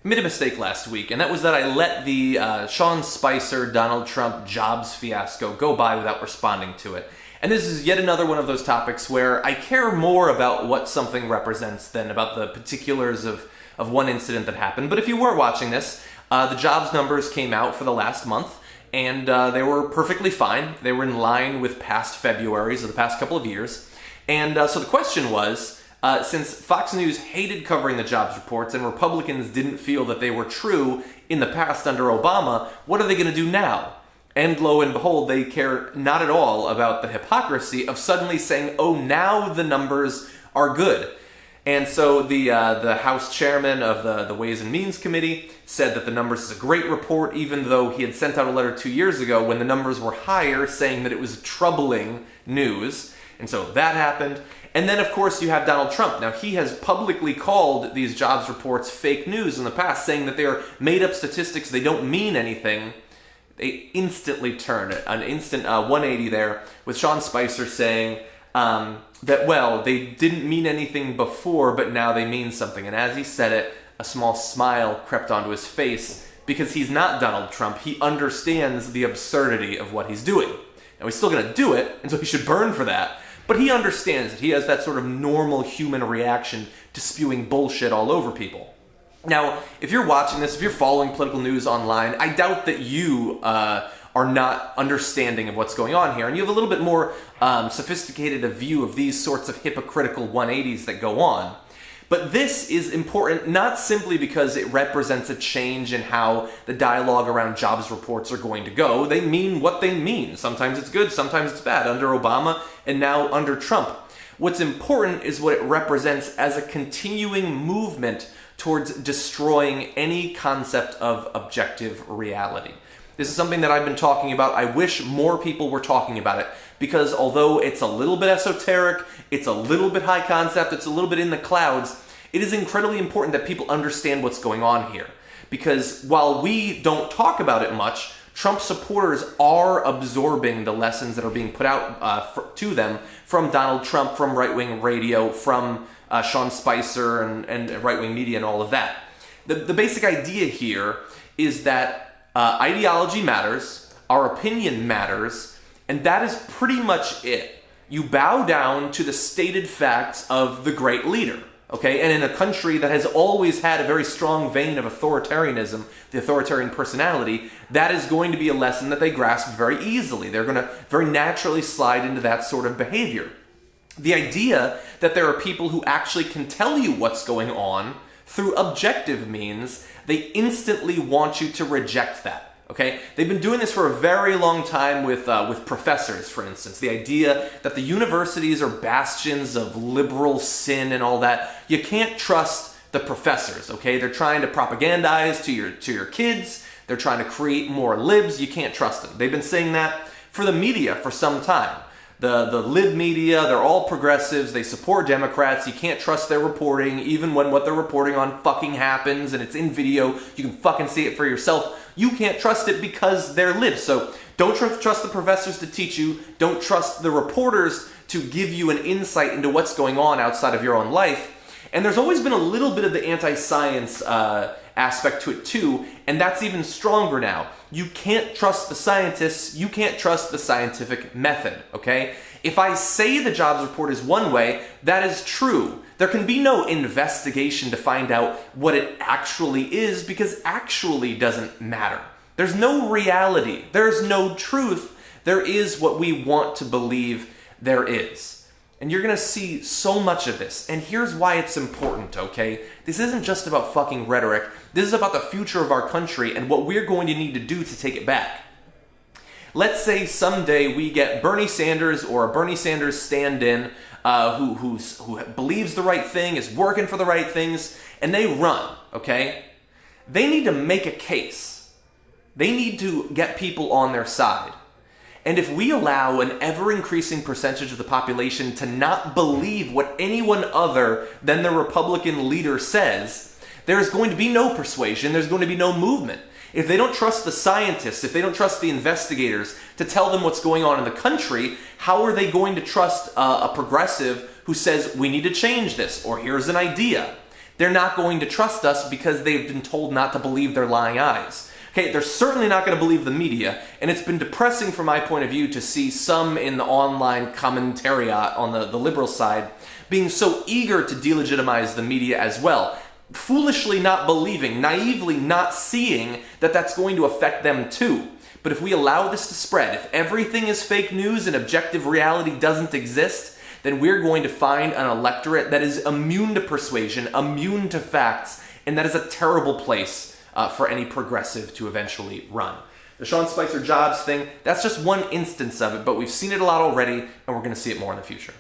made a mistake last week, and that was that I let the Sean Spicer, Donald Trump jobs fiasco go by without responding to it. And this is yet another one of those topics where I care more about what something represents than about the particulars of one incident that happened. But if you were watching this, the jobs numbers came out for the last month, and they were perfectly fine. They were in line with past Februarys of the past couple of years. And so the question was, since Fox News hated covering the jobs reports and Republicans didn't feel that they were true in the past under Obama, what are they going to do now? And lo and behold, they care not at all about the hypocrisy of suddenly saying, oh, now the numbers are good. And so the House chairman of the Ways and Means Committee said that the numbers is a great report, even though he had sent out a letter 2 years ago when the numbers were higher, saying that it was troubling news. And so that happened. And then, of course, you have Donald Trump. Now, he has publicly called these jobs reports fake news in the past, saying that they are made-up statistics, they don't mean anything. They instantly turned it, an instant 180 there, with Sean Spicer saying that, well, they didn't mean anything before, but now they mean something. And as he said it, a small smile crept onto his face, because he's not Donald Trump. He understands the absurdity of what he's doing. Now, he's still going to do it, and so he should burn for that. But he understands it. He has that sort of normal human reaction to spewing bullshit all over people. Now, if you're watching this, if you're following political news online, I doubt that you are not understanding of what's going on here, and you have a little bit more sophisticated a view of these sorts of hypocritical 180s that go on. But this is important not simply because it represents a change in how the dialogue around jobs reports are going to go. They mean what they mean. Sometimes it's good, sometimes it's bad, under Obama and now under Trump. What's important is what it represents as a continuing movement towards destroying any concept of objective reality. This is something that I've been talking about. I wish more people were talking about it, because although it's a little bit esoteric, it's a little bit high concept, it's a little bit in the clouds, it is incredibly important that people understand what's going on here. Because while we don't talk about it much, Trump supporters are absorbing the lessons that are being put out to them from Donald Trump, from right-wing radio, from Sean Spicer and right-wing media and all of that. The basic idea here is that ideology matters, our opinion matters, and that is pretty much it. You bow down to the stated facts of the great leader, okay? And in a country that has always had a very strong vein of authoritarianism, the authoritarian personality, that is going to be a lesson that they grasp very easily. They're going to very naturally slide into that sort of behavior. The idea that there are people who actually can tell you what's going on through objective means, they instantly want you to reject that, okay? They've been doing this for a very long time with professors, for instance. The idea that the universities are bastions of liberal sin and all that. You can't trust the professors, okay? They're trying to propagandize to your kids. They're trying to create more libs. You can't trust them. They've been saying that for the media for some time. The lib media, they're all progressives, they support Democrats, you can't trust their reporting, even when what they're reporting on fucking happens and it's in video, you can fucking see it for yourself. You can't trust it because they're libs. So don't trust the professors to teach you, don't trust the reporters to give you an insight into what's going on outside of your own life. And there's always been a little bit of the anti-science aspect to it too, and that's even stronger now. You can't trust the scientists, you can't trust the scientific method, okay? If I say the jobs report is one way, that is true. There can be no investigation to find out what it actually is, because actually doesn't matter. There's no reality, there's no truth, there is what we want to believe there is. And you're going to see so much of this. And here's why it's important, okay? This isn't just about fucking rhetoric. This is about the future of our country and what we're going to need to do to take it back. Let's say someday we get Bernie Sanders or a Bernie Sanders stand-in who believes the right thing, is working for the right things, and they run, okay? They need to make a case. They need to get people on their side. And if we allow an ever-increasing percentage of the population to not believe what anyone other than the Republican leader says, there's going to be no persuasion, there's going to be no movement. If they don't trust the scientists, if they don't trust the investigators to tell them what's going on in the country, how are they going to trust a progressive who says, we need to change this, or here's an idea? they're not going to trust us because they've been told not to believe their lying eyes. Okay, they're certainly not going to believe the media, and it's been depressing from my point of view to see some in the online commentariat on the liberal side being so eager to delegitimize the media as well, foolishly not believing, naively not seeing that that's going to affect them too. But if we allow this to spread, if everything is fake news and objective reality doesn't exist, then we're going to find an electorate that is immune to persuasion, immune to facts, and that is a terrible place for any progressive to eventually run. The Sean Spicer Jobs thing, that's just one instance of it, but we've seen it a lot already, and we're going to see it more in the future.